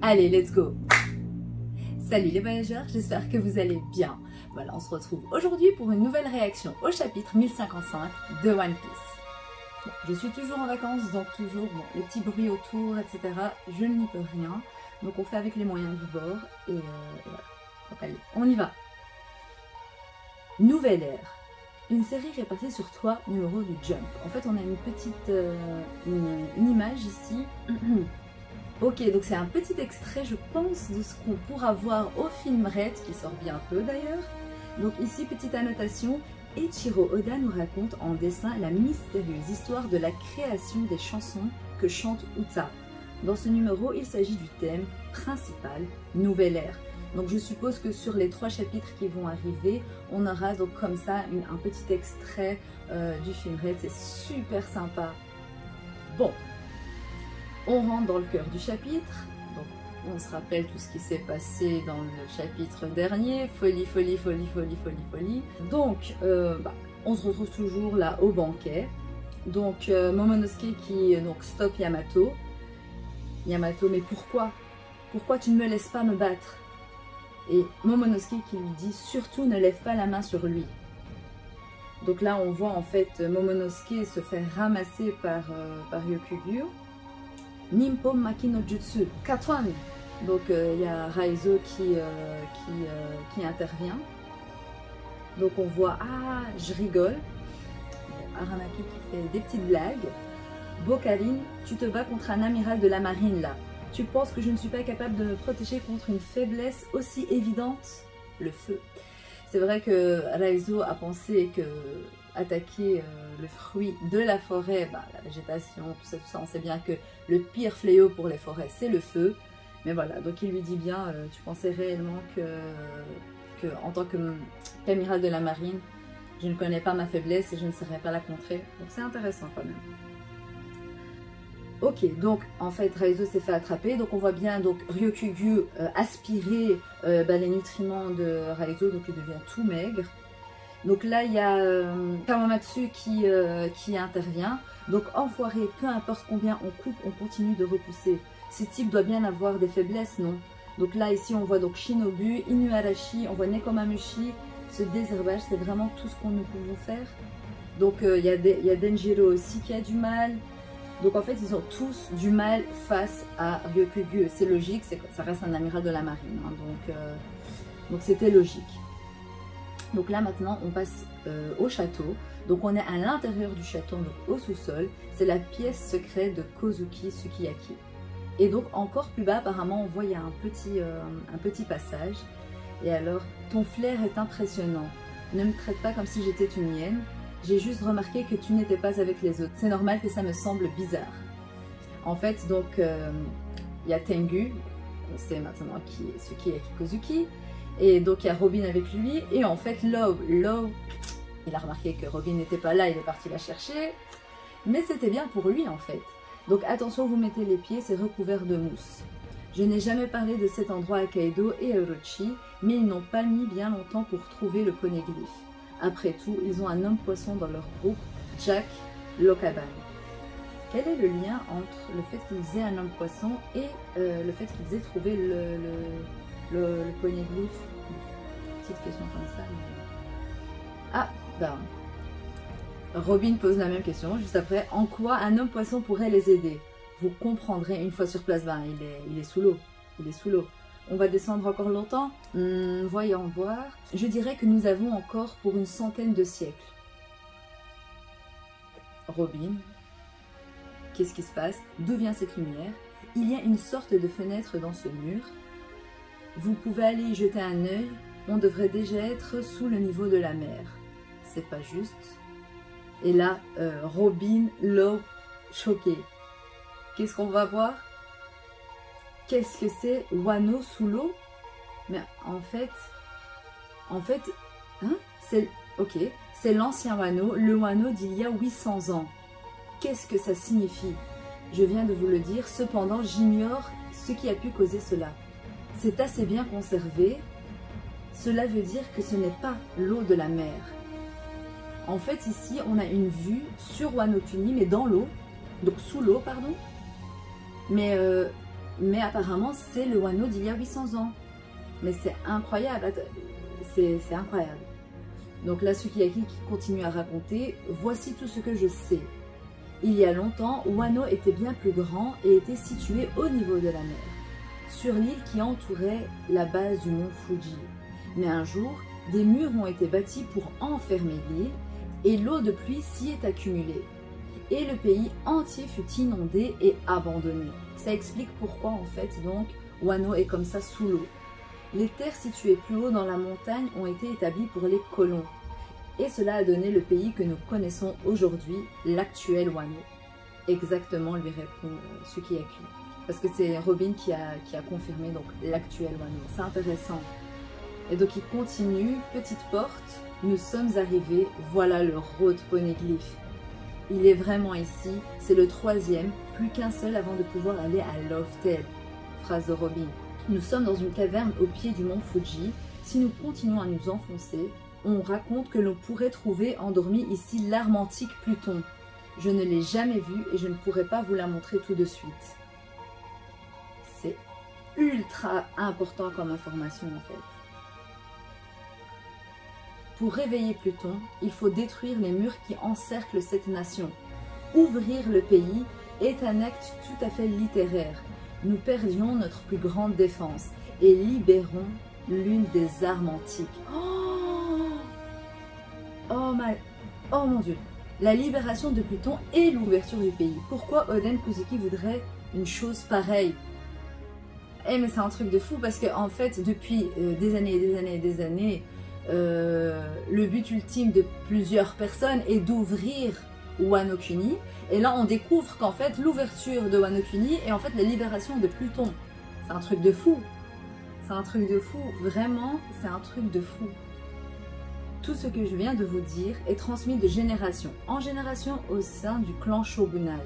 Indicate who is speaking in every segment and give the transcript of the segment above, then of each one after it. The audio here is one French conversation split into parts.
Speaker 1: Allez, let's go! Salut les voyageurs, j'espère que vous allez bien. Voilà, on se retrouve aujourd'hui pour une nouvelle réaction au chapitre 1055 de One Piece. Bon, je suis toujours en vacances, donc toujours les petits bruits autour, etc. Je n'y peux rien. Donc on fait avec les moyens du bord et voilà. Donc allez, on y va. Nouvelle ère. Une série répartie sur 3 numéros du Jump. En fait, on a une petite une image ici. Ok, donc c'est un petit extrait, je pense, de ce qu'on pourra voir au film Red, qui sort bientôt d'ailleurs. Donc ici, petite annotation, Eiichiro Oda nous raconte en dessin la mystérieuse histoire de la création des chansons que chante Uta. Dans ce numéro, il s'agit du thème principal, Nouvelle ère. Donc je suppose que sur les 3 chapitres qui vont arriver, on aura donc comme ça un petit extrait du film Red, c'est super sympa. Bon. On rentre dans le cœur du chapitre, donc on se rappelle tout ce qui s'est passé dans le chapitre dernier, folie, folie, folie, folie, folie, folie. Donc, on se retrouve toujours là au banquet. Donc, Momonosuke qui stoppe Yamato. Yamato, mais pourquoi? Pourquoi tu ne me laisses pas me battre? Et Momonosuke qui lui dit, surtout ne lève pas la main sur lui. Donc là, on voit en fait Momonosuke se faire ramasser par Ryokugyu. Nimpo Maki no Jutsu, Katwan. Donc il y a Raizo qui intervient. Donc on voit, ah, je rigole. Aramaki qui fait des petites blagues. Bokaline, tu te bats contre un amiral de la marine là. Tu penses que je ne suis pas capable de me protéger contre une faiblesse aussi évidente? Le feu. C'est vrai que Raizo a pensé que attaquer le fruit de la forêt, la végétation, tout ça, on sait bien que le pire fléau pour les forêts, c'est le feu. Mais voilà, donc il lui dit bien, tu pensais réellement que en tant qu'amiral de la marine, je ne connais pas ma faiblesse et je ne saurais pas la contrer. Donc c'est intéressant quand même. Ok, donc en fait Raizo s'est fait attraper, donc on voit bien donc Ryokugyu aspirer les nutriments de Raizo, donc il devient tout maigre. Donc là il y a Kawamatsu qui intervient, donc enfoiré, peu importe combien on coupe, on continue de repousser. Ce type doit bien avoir des faiblesses, non? Donc là ici on voit donc Shinobu, Inuarashi, on voit Nekomamushi, ce désherbage c'est vraiment tout ce que nous pouvons faire. Donc il y a Denjiro aussi qui a du mal. Donc en fait, ils ont tous du mal face à Ryokugyu. C'est logique, ça reste un amiral de la marine. Hein, donc c'était logique. Donc là maintenant, on passe au château. Donc on est à l'intérieur du château, donc au sous-sol. C'est la pièce secrète de Kozuki Sukiyaki. Et donc encore plus bas, apparemment, on voit il y a un petit passage. Et alors, ton flair est impressionnant. Ne me traite pas comme si j'étais une hyène. J'ai juste remarqué que tu n'étais pas avec les autres. C'est normal que ça me semble bizarre. En fait, donc, il y a Tengu, on sait maintenant ce qui est Kozuki, et donc il y a Robin avec lui, et en fait, Law, il a remarqué que Robin n'était pas là, il est parti la chercher, mais c'était bien pour lui en fait. Donc attention, vous mettez les pieds, c'est recouvert de mousse. Je n'ai jamais parlé de cet endroit à Kaido et à Orochi, mais ils n'ont pas mis bien longtemps pour trouver le poneglyphe. Après tout, ils ont un homme poisson dans leur groupe, Jack Locaban. Quel est le lien entre le fait qu'ils aient un homme poisson et le fait qu'ils aient trouvé le poneglyphe? Petite question comme ça. Ah, Robin pose la même question juste après. En quoi un homme poisson pourrait les aider? Vous comprendrez une fois sur place. Il est sous l'eau. Il est sous l'eau. On va descendre encore longtemps? Voyons voir. Je dirais que nous avons encore pour une centaine de siècles. Robin, qu'est-ce qui se passe? D'où vient cette lumière? Il y a une sorte de fenêtre dans ce mur. Vous pouvez aller y jeter un œil. On devrait déjà être sous le niveau de la mer. C'est pas juste. Et là, Robin, l'eau choquée. Qu'est-ce qu'on va voir? Qu'est-ce que c'est Wano sous l'eau? Mais en fait, hein, c'est l'ancien Wano, le Wano d'il y a 800 ans. Qu'est-ce que ça signifie? Je viens de vous le dire, cependant j'ignore ce qui a pu causer cela. C'est assez bien conservé, cela veut dire que ce n'est pas l'eau de la mer. En fait ici on a une vue sur Wano Kuni mais dans l'eau, donc sous l'eau pardon, mais mais apparemment c'est le Wano d'il y a 800 ans. Mais c'est incroyable, c'est incroyable. Donc la Sukiyaki qui continue à raconter, voici tout ce que je sais. Il y a longtemps, Wano était bien plus grand et était situé au niveau de la mer, sur l'île qui entourait la base du mont Fuji. Mais un jour, des murs ont été bâtis pour enfermer l'île et l'eau de pluie s'y est accumulée. Et le pays entier fut inondé et abandonné. Ça explique pourquoi en fait donc Wano est comme ça sous l'eau. Les terres situées plus haut dans la montagne ont été établies pour les colons. Et cela a donné le pays que nous connaissons aujourd'hui, l'actuel Wano. Exactement, lui répond Sukiyaki. Parce que c'est Robin qui a confirmé donc l'actuel Wano. C'est intéressant. Et donc il continue, petite porte, nous sommes arrivés, voilà le road poneglyph. Il est vraiment ici, c'est le 3e, plus qu'un seul avant de pouvoir aller à Lofted. Phrase de Robin. Nous sommes dans une caverne au pied du mont Fuji. Si nous continuons à nous enfoncer, on raconte que l'on pourrait trouver endormi ici l'arme antique Pluton. Je ne l'ai jamais vue et je ne pourrais pas vous la montrer tout de suite. C'est ultra important comme information en fait. Pour réveiller Pluton, il faut détruire les murs qui encerclent cette nation. Ouvrir le pays est un acte tout à fait littéraire. Nous perdions notre plus grande défense et libérons l'une des armes antiques. Oh mon Dieu! La libération de Pluton et l'ouverture du pays. Pourquoi Oden Kozuki voudrait une chose pareille? Eh mais c'est un truc de fou parce que en fait depuis des années et des années et des années, le but ultime de plusieurs personnes est d'ouvrir Wano Kuni. Et là on découvre qu'en fait l'ouverture de Wano Kuni est en fait la libération de Pluton. C'est un truc de fou. C'est un truc de fou. Vraiment, c'est un truc de fou. Tout ce que je viens de vous dire est transmis de génération en génération au sein du clan shogunal.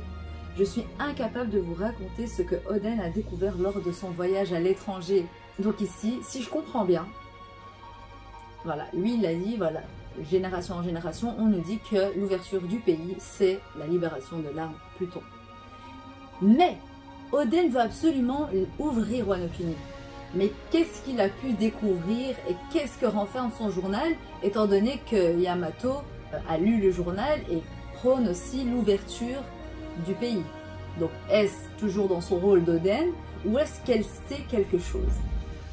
Speaker 1: Je suis incapable de vous raconter ce que Oden a découvert lors de son voyage à l'étranger. Donc ici, si je comprends bien, voilà, lui il a dit, voilà, génération en génération, on nous dit que l'ouverture du pays, c'est la libération de l'arme Pluton. Mais Oden veut absolument ouvrir Wano Kuni. Mais qu'est-ce qu'il a pu découvrir et qu'est-ce que renferme son journal, étant donné que Yamato a lu le journal et prône aussi l'ouverture du pays. Donc est-ce toujours dans son rôle d'Oden ou est-ce qu'elle sait quelque chose?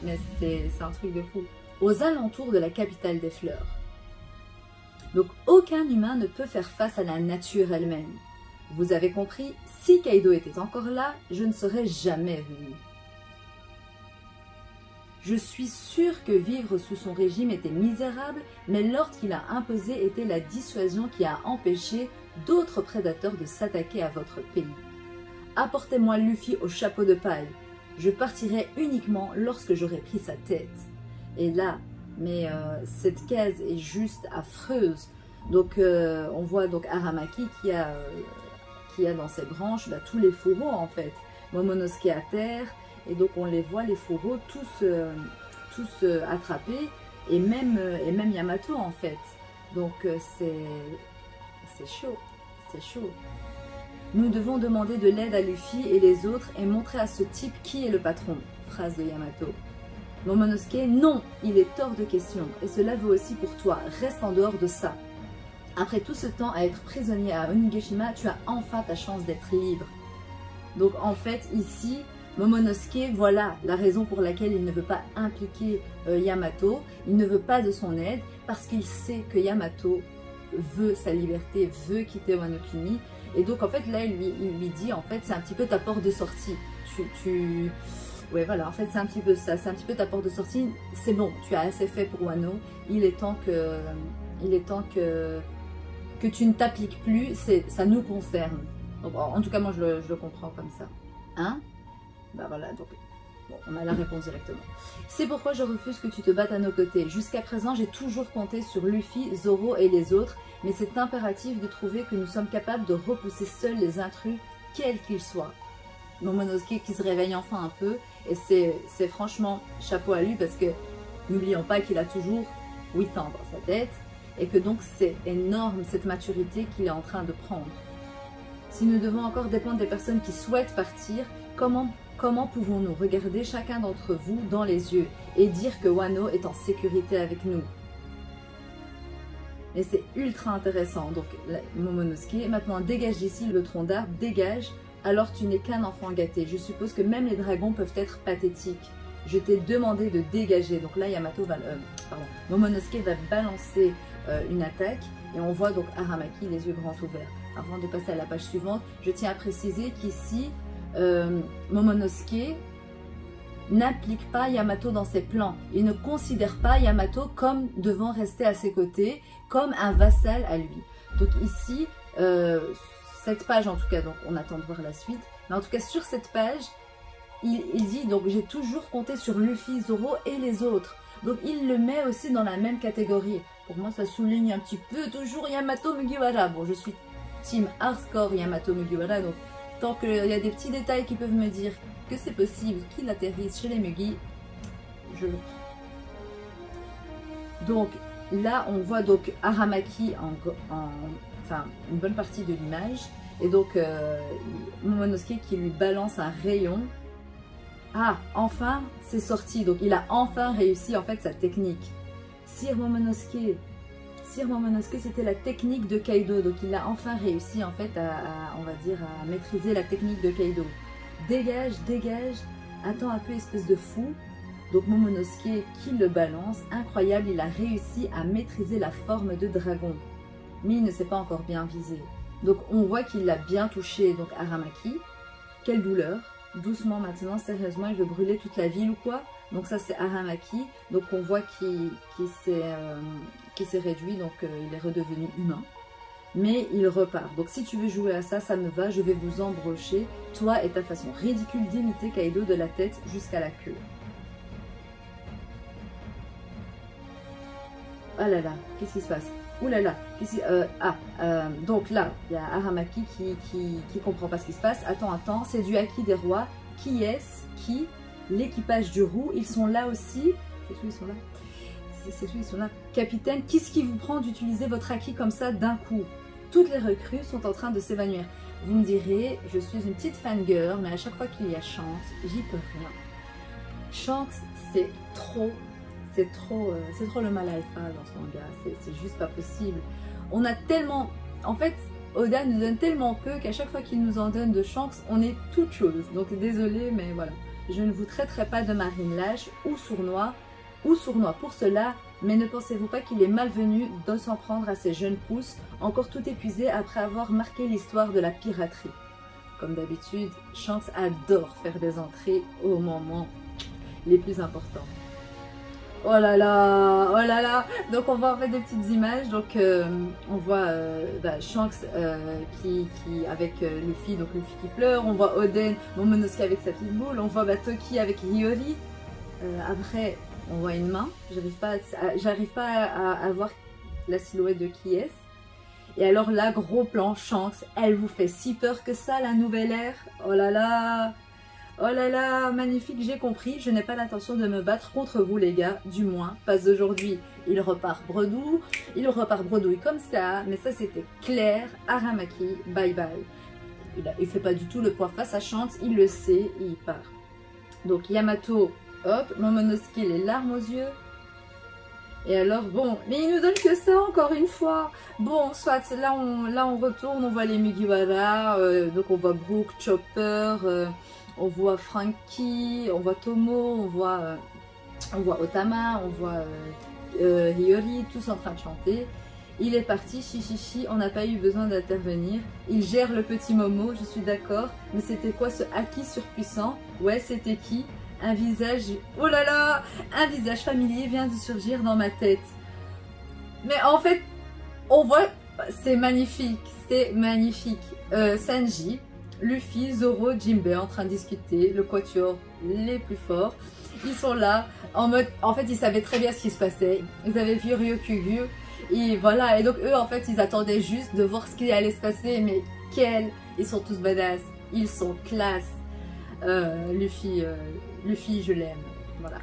Speaker 1: Mais c'est un truc de fou. Aux alentours de la capitale des fleurs. Donc aucun humain ne peut faire face à la nature elle-même. Vous avez compris, si Kaido était encore là, je ne serais jamais venu. Je suis sûre que vivre sous son régime était misérable, mais l'ordre qu'il a imposé était la dissuasion qui a empêché d'autres prédateurs de s'attaquer à votre pays. Apportez-moi Luffy au chapeau de paille. Je partirai uniquement lorsque j'aurai pris sa tête. Et là, mais cette case est juste affreuse. Donc on voit donc Aramaki qui a dans ses branches tous les fourreaux en fait. Momonosuke à terre. Et donc on les voit, les fourreaux, tous attrapés, et même Yamato en fait. Donc c'est chaud, c'est chaud. Nous devons demander de l'aide à Luffy et les autres et montrer à ce type qui est le patron. Phrase de Yamato. Momonosuke, non, il est hors de question. Et cela vaut aussi pour toi, reste en dehors de ça. Après tout ce temps à être prisonnier à Onigashima, tu as enfin ta chance d'être libre. Donc en fait ici, Momonosuke, voilà la raison pour laquelle il ne veut pas impliquer Yamato, il ne veut pas de son aide, parce qu'il sait que Yamato veut sa liberté, veut quitter Wano Kuni, et donc en fait là il lui dit en fait c'est un petit peu ta porte de sortie, ouais voilà en fait c'est un petit peu ça, c'est un petit peu ta porte de sortie, c'est bon, tu as assez fait pour Wano, il est temps que tu ne t'appliques plus, ça nous concerne. Donc, en tout cas moi je le comprends comme ça, hein? Bah voilà, donc bon, on a la réponse directement. C'est pourquoi je refuse que tu te battes à nos côtés. Jusqu'à présent, j'ai toujours compté sur Luffy, Zoro et les autres, mais c'est impératif de trouver que nous sommes capables de repousser seuls les intrus, quels qu'ils soient. Momonosuke qui se réveille enfin un peu, et c'est franchement chapeau à lui parce que n'oublions pas qu'il a toujours 8 ans dans sa tête, et que donc c'est énorme cette maturité qu'il est en train de prendre. Si nous devons encore dépendre des personnes qui souhaitent partir, comment Comment pouvons-nous regarder chacun d'entre vous dans les yeux et dire que Wano est en sécurité avec nous? Et c'est ultra intéressant. Donc Momonosuke, maintenant dégage d'ici le tronc d'arbre, dégage, alors tu n'es qu'un enfant gâté. Je suppose que même les dragons peuvent être pathétiques. Je t'ai demandé de dégager. Donc là Yamato va, Momonosuke va balancer une attaque et on voit donc Aramaki les yeux grands ouverts. Avant de passer à la page suivante, je tiens à préciser qu'ici Momonosuke n'implique pas Yamato dans ses plans. Il ne considère pas Yamato comme devant rester à ses côtés, comme un vassal à lui. Donc ici, cette page en tout cas, donc on attend de voir la suite, mais en tout cas sur cette page, il dit donc j'ai toujours compté sur Luffy, Zoro et les autres. Donc il le met aussi dans la même catégorie. Pour moi ça souligne un petit peu toujours Yamato Mugiwara. Bon, je suis team hardcore Yamato Mugiwara, donc tant qu'il y a des petits détails qui peuvent me dire que c'est possible qu'il atterrisse chez les Mugi, je le prends. Donc là on voit donc Aramaki enfin une bonne partie de l'image et donc Momonosuke qui lui balance un rayon. Ah, enfin c'est sorti, donc il a enfin réussi en fait sa technique. Sir Momonosuke c'était la technique de Kaido, donc il a enfin réussi en fait on va dire à maîtriser la technique de Kaido. Dégage, dégage, attends un peu espèce de fou. Donc Momonosuke qui le balance, incroyable, il a réussi à maîtriser la forme de dragon. Mais il ne s'est pas encore bien visé. Donc on voit qu'il l'a bien touché, donc Aramaki. Quelle douleur, doucement maintenant, sérieusement, il veut brûler toute la ville ou quoi? Donc ça c'est Aramaki, donc on voit qu'il s'est réduit, donc il est redevenu humain. Mais il repart. Donc si tu veux jouer à ça, ça me va, je vais vous embrocher, toi et ta façon ridicule d'imiter Kaido de la tête jusqu'à la queue. Oh là là, qu'est-ce qui se passe? Ouh là là, donc là, il y a Aramaki qui comprend pas ce qui se passe. Attends, c'est du haki des rois. Qui est-ce qui? L'équipage du roux, ils sont là aussi. C'est tout, ils sont là. C'est tout, ils sont là. Capitaine, qu'est-ce qui vous prend d'utiliser votre haki comme ça d'un coup? Toutes les recrues sont en train de s'évanouir. Vous me direz, je suis une petite fangirl, mais à chaque fois qu'il y a Shanks, j'y peux rien. Shanks, c'est trop le mal alpha dans ce manga, c'est juste pas possible. On a tellement, en fait, Oda nous donne tellement peu qu'à chaque fois qu'il nous en donne de Shanks, on est toute chose. Donc désolée, mais voilà. Je ne vous traiterai pas de marine lâche ou sournois pour cela, mais ne pensez-vous pas qu'il est malvenu de s'en prendre à ces jeunes pousses, encore tout épuisés après avoir marqué l'histoire de la piraterie. Comme d'habitude, Shanks adore faire des entrées aux moments les plus importants. Oh là là, oh là là. Donc on voit en fait des petites images. Donc on voit Shanks qui avec Luffy, donc Luffy qui pleure. On voit Oden, Momonosuke avec sa petite boule. On voit Toki avec Hiyori. Après on voit une main. J'arrive pas à voir la silhouette de qui est. Et alors là, gros plan, Shanks, elle vous fait si peur que ça, la nouvelle ère. Oh là là. Oh là là, magnifique, j'ai compris, je n'ai pas l'intention de me battre contre vous les gars, du moins, pas aujourd'hui. Il repart bredouille comme ça, mais ça c'était clair, Aramaki, bye bye. Il fait pas du tout le poids face à Shanks, il le sait et il part. Donc Yamato, hop, Momonosuke les larmes aux yeux. Et alors bon, mais il nous donne que ça encore une fois. Bon, soit là on retourne, on voit les Mugiwara, donc on voit Brook, Chopper, on voit Franky, on voit Tomo, on voit Otama, on voit Hiyori, tous en train de chanter. Il est parti, chichichi, on n'a pas eu besoin d'intervenir. Il gère le petit Momo, je suis d'accord. Mais c'était quoi ce haki surpuissant? Ouais, c'était qui? Un visage, oh là là, un visage familier vient de surgir dans ma tête. Mais en fait, on voit, c'est magnifique, c'est magnifique. Sanji, Luffy, Zoro, Jinbei en train de discuter, le quatuor les plus forts. Ils sont là, en mode, en fait, ils savaient très bien ce qui se passait. Ils avaient vu Ryokugyu, et voilà. Et donc, eux, en fait, ils attendaient juste de voir ce qui allait se passer. Mais ils sont tous badass, ils sont classe. Luffy, je l'aime, voilà.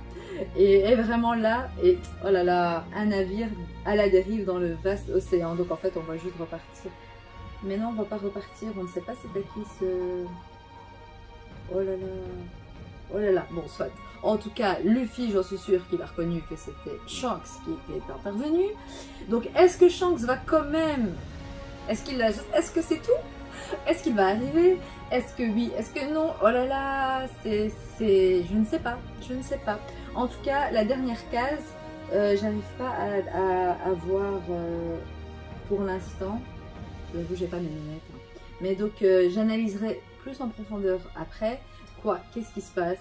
Speaker 1: Et vraiment là, et oh là là, un navire à la dérive dans le vaste océan. Donc en fait, on va juste repartir. Mais non, on va pas repartir. On ne sait pas c'est à qui ce. Oh là là. Oh là là, bon, soit. En tout cas, Luffy, j'en suis sûre qu'il a reconnu que c'était Shanks qui était intervenu. Donc, est-ce que Shanks va quand même... Est-ce que c'est tout? Est-ce qu'il va arriver? Est-ce que oui? Est-ce que non? Oh là là, je ne sais pas. Je ne sais pas. En tout cas, la dernière case, j'arrive pas à voir pour l'instant. Je vous avoue, j'ai pas mes lunettes. Hein. Mais donc, j'analyserai plus en profondeur après. Quoi? Qu'est-ce qui se passe?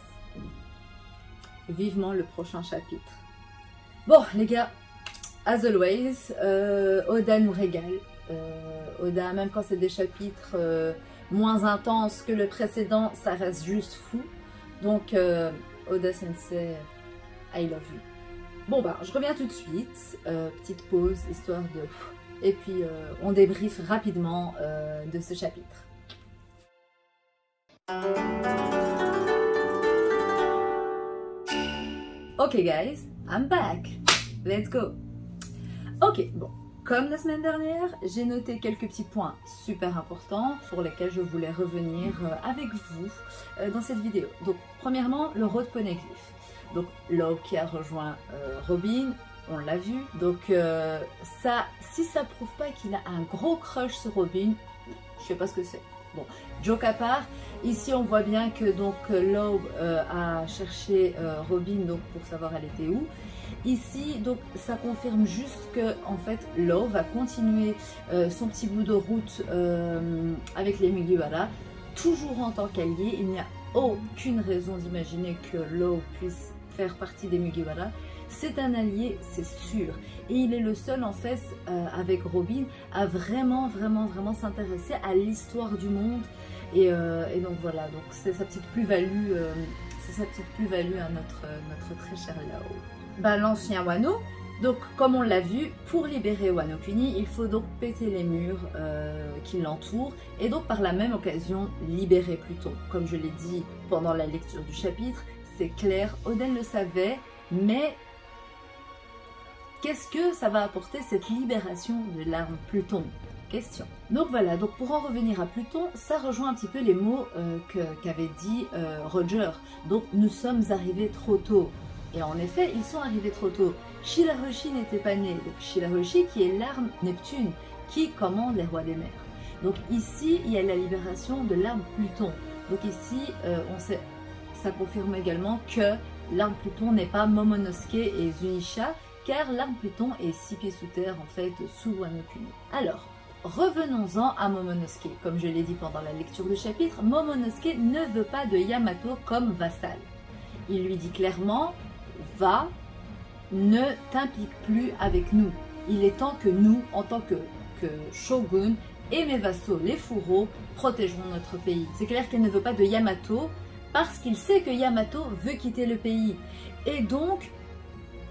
Speaker 1: Vivement le prochain chapitre. Bon, les gars, as always, Oda nous régale. Oda, même quand c'est des chapitres moins intenses que le précédent, ça reste juste fou. Donc, Oda Sensei, I love you. Bon, bah, je reviens tout de suite. Petite pause, histoire de... Et puis, on débriefe rapidement de ce chapitre. Ok, guys, I'm back. Let's go. Ok, bon. Comme la semaine dernière, j'ai noté quelques petits points super importants pour lesquels je voulais revenir avec vous dans cette vidéo. Donc, premièrement, le road poneglyph. Donc, Law qui a rejoint Robin, on l'a vu. Donc, si ça prouve pas qu'il a un gros crush sur Robin, je sais pas ce que c'est. Bon, joke à part, ici on voit bien que donc Law a cherché Robin donc pour savoir elle était où. Ici, donc, ça confirme juste que, en fait, Law va continuer son petit bout de route avec les Mugiwara, toujours en tant qu'allié. Il n'y a aucune raison d'imaginer que Law puisse faire partie des Mugiwara. C'est un allié, c'est sûr. Et il est le seul, en fait, avec Robin, à vraiment s'intéresser à l'histoire du monde. Et donc, voilà, donc c'est sa petite plus-value à notre très cher Law. Ben, l'ancien Wano, donc comme on l'a vu, pour libérer Wano Kuni, il faut donc péter les murs qui l'entourent et donc par la même occasion libérer Pluton. Comme je l'ai dit pendant la lecture du chapitre, c'est clair, Oden le savait, mais qu'est-ce que ça va apporter cette libération de l'arme Pluton? Question. Donc voilà, donc pour en revenir à Pluton, ça rejoint un petit peu les mots qu'avait dit Roger. Donc nous sommes arrivés trop tôt. Et en effet, ils sont arrivés trop tôt. Shirahoshi n'était pas né. Donc Shirahoshi qui est l'arme Neptune, qui commande les rois des mers. Donc ici, il y a la libération de l'arme Pluton. Donc ici, ça confirme également que l'arme Pluton n'est pas Momonosuke et Zunisha, car l'arme Pluton est 6 pieds sous terre, en fait, sous Wano Kuni. Alors, revenons-en à Momonosuke. Comme je l'ai dit pendant la lecture du chapitre, Momonosuke ne veut pas de Yamato comme vassal. Il lui dit clairement... Va, ne t'implique plus avec nous. Il est temps que nous, en tant que shogun et mes vassaux, les Furo, protégerons notre pays. C'est clair qu'il ne veut pas de Yamato parce qu'il sait que Yamato veut quitter le pays. Et donc,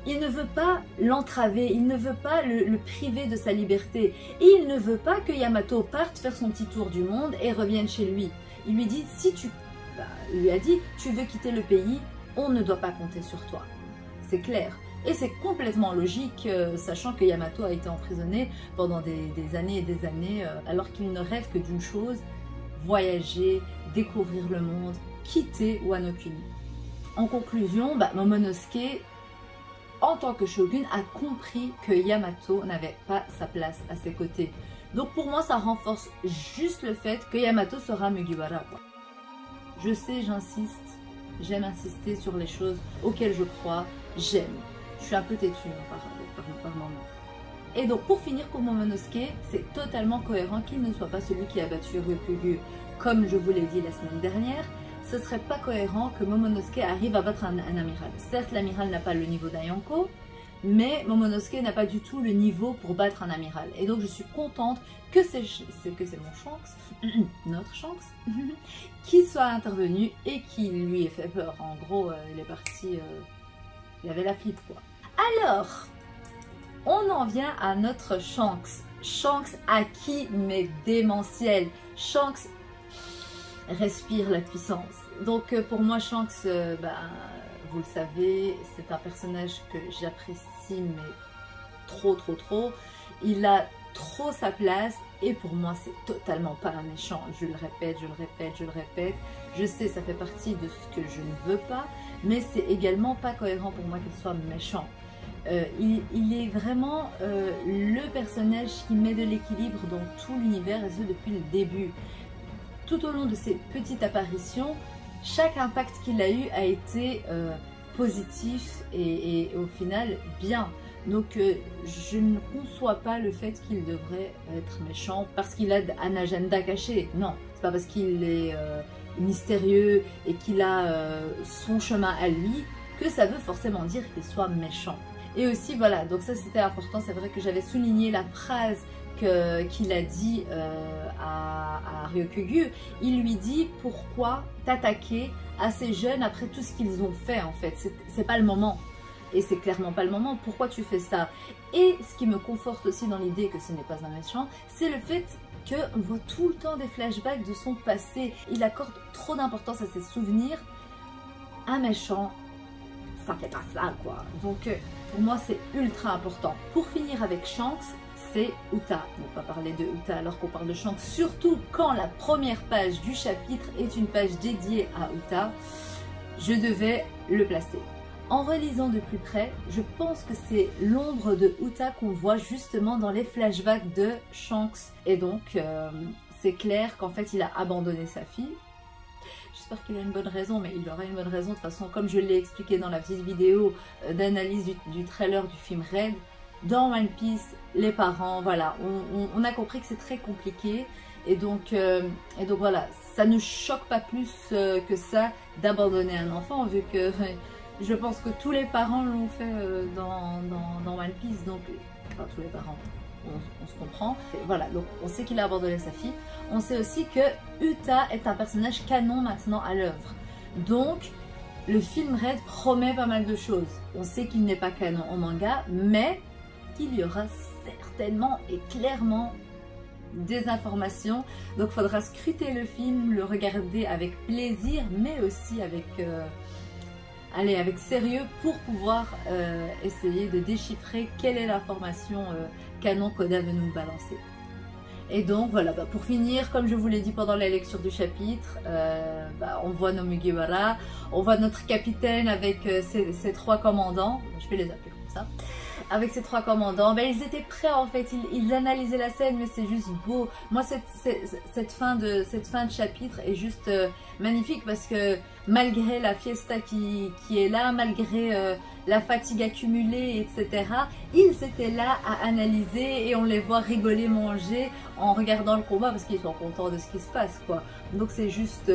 Speaker 1: il ne veut pas l'entraver, il ne veut pas le priver de sa liberté. Et il ne veut pas que Yamato parte faire son petit tour du monde et revienne chez lui. Il lui dit, il lui a dit, tu veux quitter le pays, on ne doit pas compter sur toi. C'est clair. Et c'est complètement logique, sachant que Yamato a été emprisonné pendant des années et des années, alors qu'il ne rêve que d'une chose, voyager, découvrir le monde, quitter Wano Kuni. En conclusion, Momonosuke, en tant que shogun, a compris que Yamato n'avait pas sa place à ses côtés. Donc pour moi, ça renforce juste le fait que Yamato sera Mugiwara, quoi. Je sais, j'insiste. J'aime insister sur les choses auxquelles je crois, j'aime. Je suis un peu têtue par moment. Et donc pour finir pour Momonosuke, c'est totalement cohérent qu'il ne soit pas celui qui a battu Ryukyu. Comme je vous l'ai dit la semaine dernière, ce serait pas cohérent que Momonosuke arrive à battre un amiral. Certes, l'amiral n'a pas le niveau d'un Yonko, mais Momonosuke n'a pas du tout le niveau pour battre un amiral. Et donc je suis contente que c'est mon Shanks, notre Shanks, qui soit intervenu et qui lui ait fait peur. En gros, il est parti, il avait la flippe, quoi. Alors, on en vient à notre Shanks. Shanks acquis mais démentiel. Shanks respire la puissance. Donc pour moi, Shanks, vous le savez, c'est un personnage que j'apprécie mais trop. Il a trop sa place. Et pour moi, c'est totalement pas un méchant. Je le répète, je le répète, je le répète. Je sais, ça fait partie de ce que je ne veux pas, mais c'est également pas cohérent pour moi qu'il soit méchant. Il est vraiment le personnage qui met de l'équilibre dans tout l'univers, et ce depuis le début. Tout au long de ses petites apparitions, chaque impact qu'il a eu a été positif et au final bien. Donc je ne conçois pas le fait qu'il devrait être méchant parce qu'il a un agenda caché. Non, c'est pas parce qu'il est mystérieux et qu'il a son chemin à lui que ça veut forcément dire qu'il soit méchant. Et aussi voilà, donc ça c'était important, c'est vrai que j'avais souligné la phrase qu'il a dit à Ryokugyu. Il lui dit pourquoi t'attaquer à ces jeunes après tout ce qu'ils ont fait en fait, c'est pas le moment. Et c'est clairement pas le moment, pourquoi tu fais ça? Et ce qui me conforte aussi dans l'idée que ce n'est pas un méchant, c'est le fait qu'on voit tout le temps des flashbacks de son passé. Il accorde trop d'importance à ses souvenirs. Un méchant, ça fait pas ça quoi. Donc pour moi c'est ultra important. Pour finir avec Shanks, c'est Uta. On ne va pas parler de Uta alors qu'on parle de Shanks, surtout quand la première page du chapitre est une page dédiée à Uta. Je devais le placer. En relisant de plus près, je pense que c'est l'ombre de Uta qu'on voit justement dans les flashbacks de Shanks. Et donc, c'est clair qu'en fait, il a abandonné sa fille. J'espère qu'il a une bonne raison, mais il aura une bonne raison. De toute façon, comme je l'ai expliqué dans la petite vidéo d'analyse du trailer du film Red, dans One Piece, les parents, voilà, on a compris que c'est très compliqué. Et donc voilà, ça ne choque pas plus que ça d'abandonner un enfant, vu que... je pense que tous les parents l'ont fait dans One Piece, donc enfin tous les parents, on se comprend. Et voilà, donc on sait qu'il a abandonné sa fille. On sait aussi que Uta est un personnage canon maintenant à l'œuvre. Donc le film Red promet pas mal de choses. On sait qu'il n'est pas canon en manga, mais qu'il y aura certainement et clairement des informations. Donc il faudra scruter le film, le regarder avec plaisir, mais aussi avec... avec sérieux pour pouvoir essayer de déchiffrer quelle est l'information canon qu'Oda veut nous balancer. Et donc voilà, pour finir, comme je vous l'ai dit pendant la lecture du chapitre, on voit nos Mugiwara, on voit notre capitaine avec ses trois commandants, je vais les appeler comme ça. Avec ces trois commandants, ils étaient prêts en fait, ils analysaient la scène, mais c'est juste beau. Moi cette fin de chapitre est juste magnifique parce que malgré la fiesta qui est là, malgré la fatigue accumulée, etc., ils étaient là à analyser et on les voit rigoler, manger en regardant le combat parce qu'ils sont contents de ce qui se passe quoi. Donc c'est juste...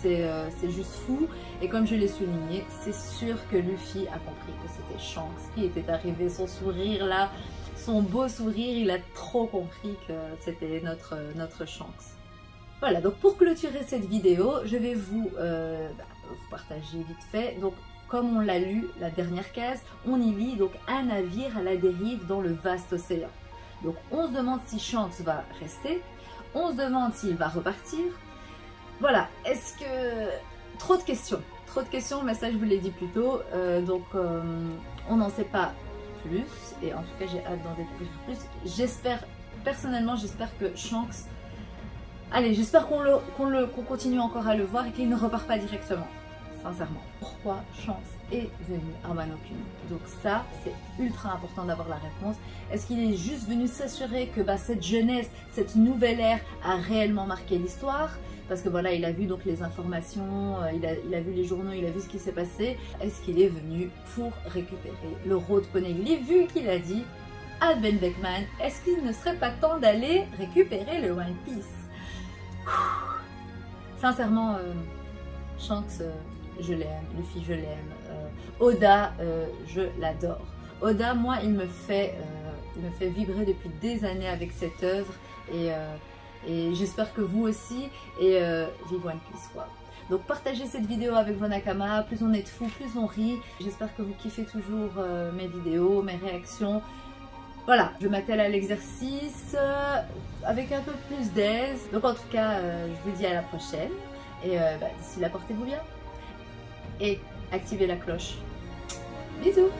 Speaker 1: c'est juste fou, et comme je l'ai souligné, c'est sûr que Luffy a compris que c'était Shanks qui était arrivé, son sourire là, son beau sourire, il a trop compris que c'était notre Shanks. Voilà, donc pour clôturer cette vidéo, je vais vous partager vite fait. Donc comme on l'a lu, la dernière case, on y lit donc un navire à la dérive dans le vaste océan. Donc on se demande si Shanks va rester, on se demande s'il va repartir. Voilà, est-ce que... Trop de questions, mais ça je vous l'ai dit plus tôt, on n'en sait pas plus, et en tout cas j'ai hâte d'en découvrir plus. J'espère, personnellement j'espère que Shanks... Allez, j'espère qu'on continue encore à le voir et qu'il ne repart pas directement, sincèrement. Pourquoi Shanks est venu à Wano Kuni? Donc ça, c'est ultra important d'avoir la réponse. Est-ce qu'il est juste venu s'assurer que cette jeunesse, cette nouvelle ère a réellement marqué l'histoire? Parce que voilà, il a vu donc les informations, il a vu les journaux, il a vu ce qui s'est passé. Est-ce qu'il est venu pour récupérer le Road Poneglyph, vu qu'il a dit à Ben Beckman, est-ce qu'il ne serait pas temps d'aller récupérer le One Piece? Sincèrement, Shanks, je l'aime, Luffy, je l'aime. Oda, je l'adore. Oda, moi, il me fait vibrer depuis des années avec cette œuvre, et j'espère que vous aussi, et vive One Piece quoi. Donc partagez cette vidéo avec vos Nakama, plus on est de fous, plus on rit. J'espère que vous kiffez toujours mes vidéos, mes réactions. Voilà, je m'attelle à l'exercice avec un peu plus d'aise. Donc en tout cas, je vous dis à la prochaine, et d'ici là, portez-vous bien, et activez la cloche. Bisous.